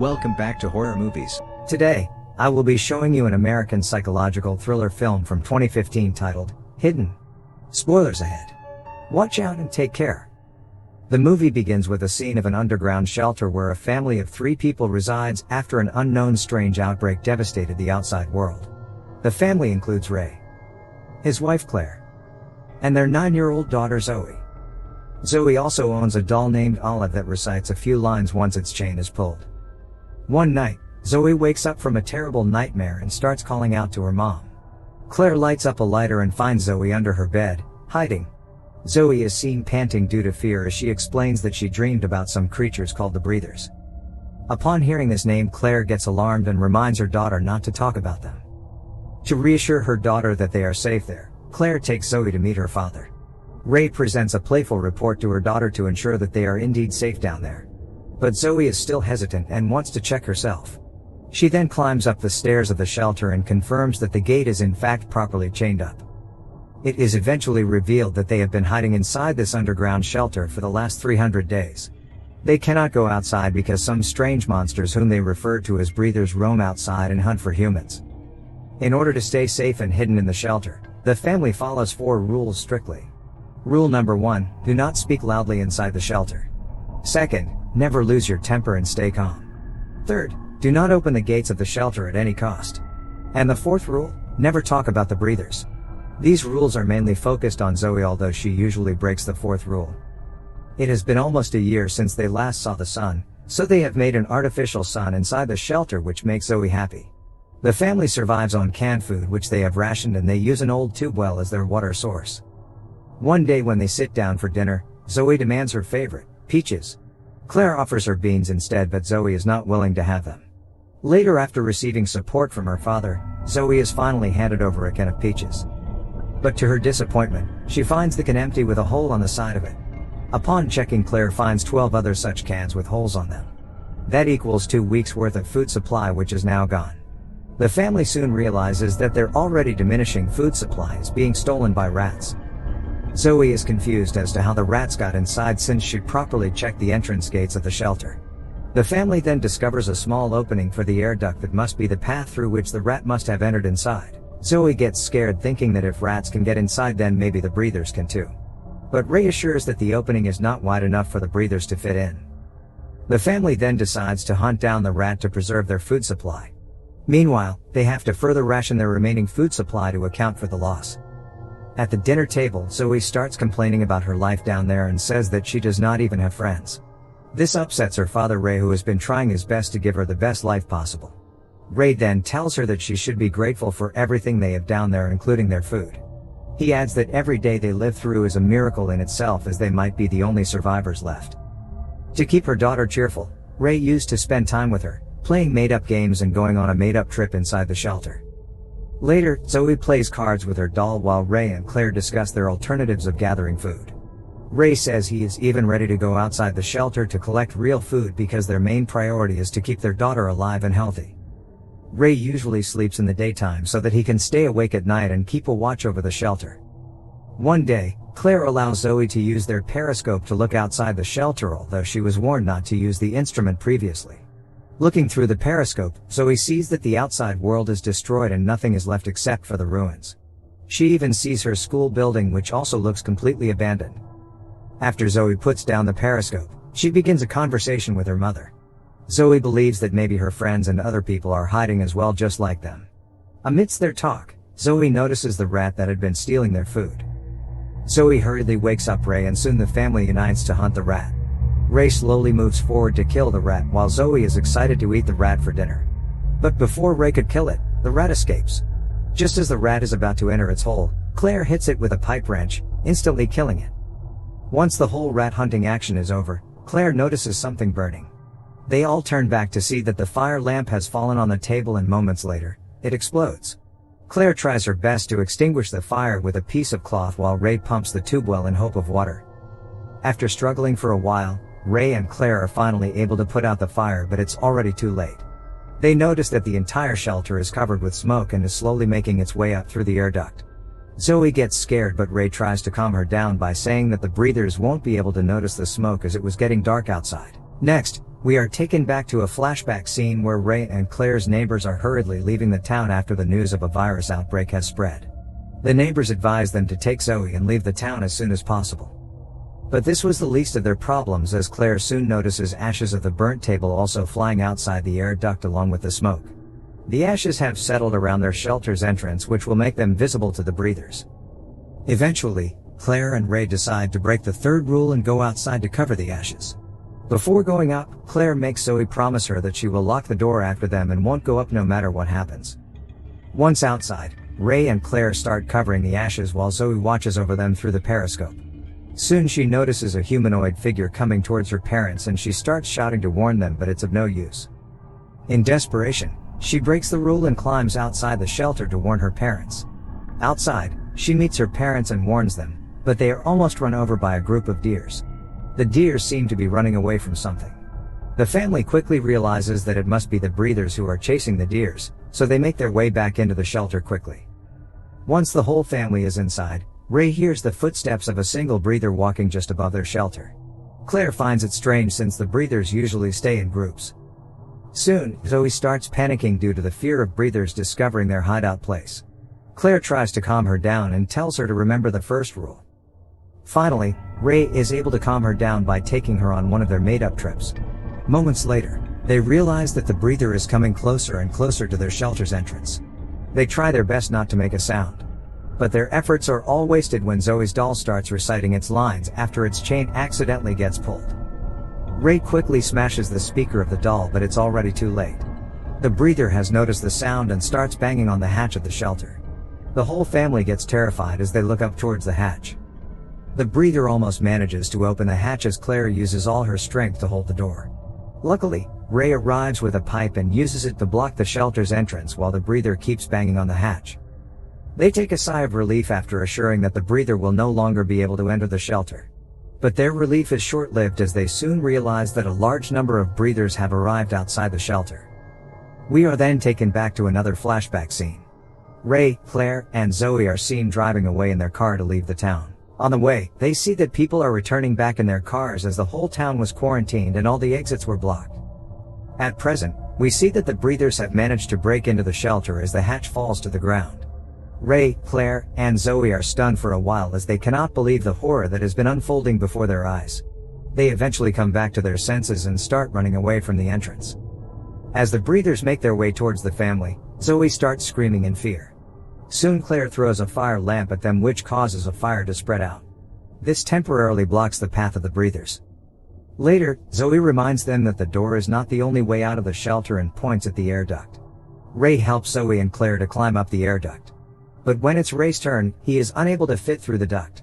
Welcome back to Horror Movies. Today, I will be showing you an American psychological thriller film from 2015 titled, Hidden. Spoilers ahead. Watch out and take care. The movie begins with a scene of an underground shelter where a family of 3 people resides after an unknown strange outbreak devastated the outside world. The family includes Ray, his wife Claire, and their 9-year-old daughter Zoe. Zoe also owns a doll named Olive that recites a few lines once its chain is pulled. One night, Zoe wakes up from a terrible nightmare and starts calling out to her mom. Claire lights up a lighter and finds Zoe under her bed, hiding. Zoe is seen panting due to fear as she explains that she dreamed about some creatures called the Breathers. Upon hearing this name, Claire gets alarmed and reminds her daughter not to talk about them. To reassure her daughter that they are safe there, Claire takes Zoe to meet her father. Ray presents a playful report to her daughter to ensure that they are indeed safe down there. But Zoe is still hesitant and wants to check herself. She then climbs up the stairs of the shelter and confirms that the gate is in fact properly chained up. It is eventually revealed that they have been hiding inside this underground shelter for the last 300 days. They cannot go outside because some strange monsters whom they refer to as breathers roam outside and hunt for humans. In order to stay safe and hidden in the shelter, the family follows 4 rules strictly. Rule number 1, do not speak loudly inside the shelter. Second, never lose your temper and stay calm. Third, do not open the gates of the shelter at any cost. And the 4th rule, never talk about the breathers. These rules are mainly focused on Zoe, although she usually breaks the 4th rule. It has been almost a year since they last saw the sun, so they have made an artificial sun inside the shelter which makes Zoe happy. The family survives on canned food which they have rationed, and they use an old tube well as their water source. One day when they sit down for dinner, Zoe demands her favorite, peaches. Claire offers her beans instead, but Zoe is not willing to have them. Later, after receiving support from her father, Zoe is finally handed over a can of peaches. But to her disappointment, she finds the can empty with a hole on the side of it. Upon checking, Claire finds 12 other such cans with holes on them. That equals 2 weeks worth of food supply, which is now gone. The family soon realizes that their already diminishing food supply is being stolen by rats. Zoe is confused as to how the rats got inside since she properly checked the entrance gates of the shelter. The family then discovers a small opening for the air duct that must be the path through which the rat must have entered inside. Zoe gets scared, thinking that if rats can get inside, then maybe the breathers can too. But Ray assures that the opening is not wide enough for the breathers to fit in. The family then decides to hunt down the rat to preserve their food supply. Meanwhile, they have to further ration their remaining food supply to account for the loss. At the dinner table, Zoe starts complaining about her life down there and says that she does not even have friends. This upsets her father Ray, who has been trying his best to give her the best life possible. Ray then tells her that she should be grateful for everything they have down there, including their food. He adds that every day they live through is a miracle in itself, as they might be the only survivors left. To keep her daughter cheerful, Ray used to spend time with her, playing made-up games and going on a made-up trip inside the shelter. Later, Zoe plays cards with her doll while Ray and Claire discuss their alternatives of gathering food. Ray says he is even ready to go outside the shelter to collect real food because their main priority is to keep their daughter alive and healthy. Ray usually sleeps in the daytime so that he can stay awake at night and keep a watch over the shelter. One day, Claire allows Zoe to use their periscope to look outside the shelter, although she was warned not to use the instrument previously. Looking through the periscope, Zoe sees that the outside world is destroyed and nothing is left except for the ruins. She even sees her school building, which also looks completely abandoned. After Zoe puts down the periscope, she begins a conversation with her mother. Zoe believes that maybe her friends and other people are hiding as well, just like them. Amidst their talk, Zoe notices the rat that had been stealing their food. Zoe hurriedly wakes up Ray, and soon the family unites to hunt the rat. Ray slowly moves forward to kill the rat while Zoe is excited to eat the rat for dinner. But before Ray could kill it, the rat escapes. Just as the rat is about to enter its hole, Claire hits it with a pipe wrench, instantly killing it. Once the whole rat hunting action is over, Claire notices something burning. They all turn back to see that the fire lamp has fallen on the table, and moments later, it explodes. Claire tries her best to extinguish the fire with a piece of cloth while Ray pumps the tube well in hope of water. After struggling for a while, Ray and Claire are finally able to put out the fire, but it's already too late. They notice that the entire shelter is covered with smoke and is slowly making its way up through the air duct. Zoe gets scared, but Ray tries to calm her down by saying that the breathers won't be able to notice the smoke as it was getting dark outside. Next, We are taken back to a flashback scene where Ray and Claire's neighbors are hurriedly leaving the town after the news of a virus outbreak has spread. The neighbors advise them to take Zoe and leave the town as soon as possible. But this was the least of their problems, as Claire soon notices ashes of the burnt table also flying outside the air duct along with the smoke. The ashes have settled around their shelter's entrance, which will make them visible to the breathers. Eventually, Claire and Ray decide to break the third rule and go outside to cover the ashes. Before going up, Claire makes Zoe promise her that she will lock the door after them and won't go up no matter what happens. Once outside, Ray and Claire start covering the ashes while Zoe watches over them through the periscope. Soon she notices a humanoid figure coming towards her parents and she starts shouting to warn them, but it's of no use. In desperation, she breaks the rule and climbs outside the shelter to warn her parents. Outside, she meets her parents and warns them, but they are almost run over by a group of deers. The deer seem to be running away from something. The family quickly realizes that it must be the breathers who are chasing the deers, so they make their way back into the shelter quickly. Once the whole family is inside, Ray hears the footsteps of a single breather walking just above their shelter. Claire finds it strange since the breathers usually stay in groups. Soon, Zoe starts panicking due to the fear of breathers discovering their hideout place. Claire tries to calm her down and tells her to remember the first rule. Finally, Ray is able to calm her down by taking her on one of their made-up trips. Moments later, they realize that the breather is coming closer and closer to their shelter's entrance. They try their best not to make a sound. But their efforts are all wasted when Zoe's doll starts reciting its lines after its chain accidentally gets pulled. Ray quickly smashes the speaker of the doll, but it's already too late. The breather has noticed the sound and starts banging on the hatch of the shelter. The whole family gets terrified as they look up towards the hatch. The breather almost manages to open the hatch as Claire uses all her strength to hold the door. Luckily, Ray arrives with a pipe and uses it to block the shelter's entrance while the breather keeps banging on the hatch. They take a sigh of relief after assuring that the breather will no longer be able to enter the shelter. But their relief is short-lived as they soon realize that a large number of breathers have arrived outside the shelter. We are then taken back to another flashback scene. Ray, Claire, and Zoe are seen driving away in their car to leave the town. On the way, they see that people are returning back in their cars as the whole town was quarantined and all the exits were blocked. At present, we see that the breathers have managed to break into the shelter as the hatch falls to the ground. Ray, Claire, and Zoe are stunned for a while as they cannot believe the horror that has been unfolding before their eyes. They eventually come back to their senses and start running away from the entrance. As the breathers make their way towards the family, Zoe starts screaming in fear. Soon Claire throws a fire lamp at them, which causes a fire to spread out. This temporarily blocks the path of the breathers. Later, Zoe reminds them that the door is not the only way out of the shelter and points at the air duct. Ray helps Zoe and Claire to climb up the air duct. But when it's Ray's turn, he is unable to fit through the duct.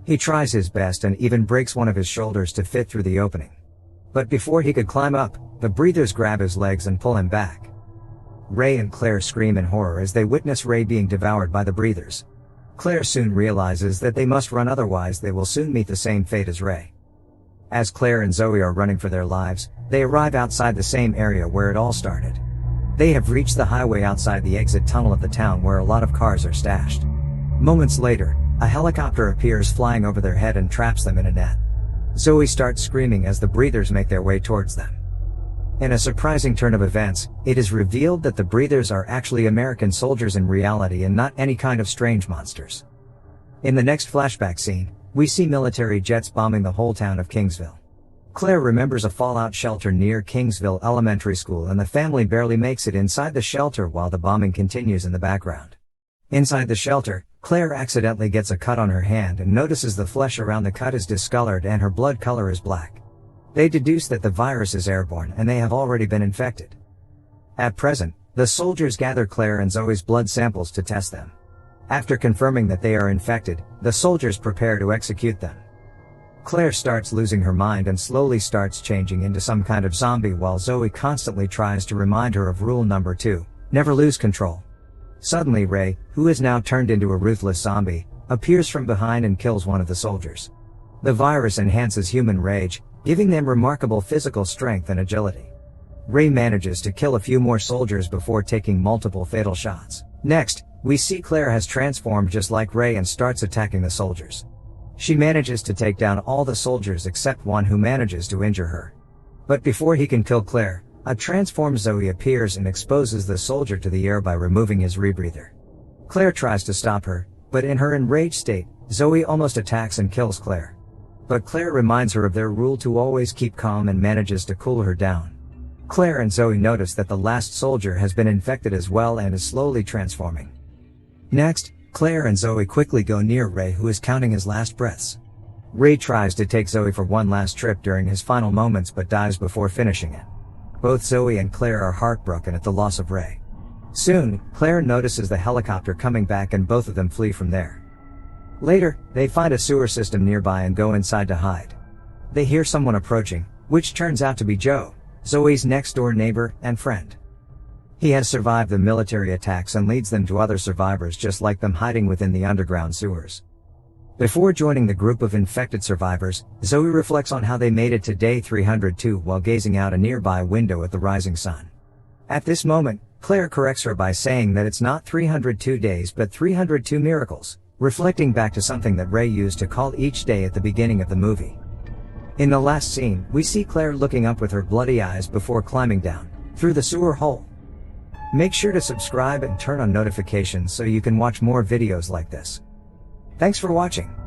He tries his best and even breaks one of his shoulders to fit through the opening. But before he could climb up, the breathers grab his legs and pull him back. Ray and Claire scream in horror as they witness Ray being devoured by the breathers. Claire soon realizes that they must run, otherwise they will soon meet the same fate as Ray. As Claire and Zoe are running for their lives, they arrive outside the same area where it all started. They have reached the highway outside the exit tunnel of the town where a lot of cars are stashed. Moments later, a helicopter appears flying over their head and traps them in a net. Zoe starts screaming as the breathers make their way towards them. In a surprising turn of events, it is revealed that the breathers are actually American soldiers in reality and not any kind of strange monsters. In the next flashback scene, we see military jets bombing the whole town of Kingsville. Claire remembers a fallout shelter near Kingsville Elementary School, and the family barely makes it inside the shelter while the bombing continues in the background. Inside the shelter, Claire accidentally gets a cut on her hand and notices the flesh around the cut is discolored and her blood color is black. They deduce that the virus is airborne and they have already been infected. At present, the soldiers gather Claire and Zoe's blood samples to test them. After confirming that they are infected, the soldiers prepare to execute them. Claire starts losing her mind and slowly starts changing into some kind of zombie while Zoe constantly tries to remind her of rule number 2, never lose control. Suddenly Ray, who is now turned into a ruthless zombie, appears from behind and kills one of the soldiers. The virus enhances human rage, giving them remarkable physical strength and agility. Ray manages to kill a few more soldiers before taking multiple fatal shots. Next, we see Claire has transformed just like Ray and starts attacking the soldiers. She manages to take down all the soldiers except one who manages to injure her. But before he can kill Claire, a transformed Zoe appears and exposes the soldier to the air by removing his rebreather. Claire tries to stop her, but in her enraged state, Zoe almost attacks and kills Claire. But Claire reminds her of their rule to always keep calm and manages to cool her down. Claire and Zoe notice that the last soldier has been infected as well and is slowly transforming. Next, Claire and Zoe quickly go near Ray, who is counting his last breaths. Ray tries to take Zoe for one last trip during his final moments but dies before finishing it. Both Zoe and Claire are heartbroken at the loss of Ray. Soon, Claire notices the helicopter coming back and both of them flee from there. Later, they find a sewer system nearby and go inside to hide. They hear someone approaching, which turns out to be Joe, Zoe's next-door neighbor and friend. He has survived the military attacks and leads them to other survivors just like them hiding within the underground sewers. Before joining the group of infected survivors, Zoe reflects on how they made it to day 302 while gazing out a nearby window at the rising sun. At this moment, Claire corrects her by saying that it's not 302 days but 302 miracles, reflecting back to something that Ray used to call each day at the beginning of the movie. In the last scene, we see Claire looking up with her bloody eyes before climbing down through the sewer hole. Make sure to subscribe and turn on notifications so you can watch more videos like this. Thanks for watching.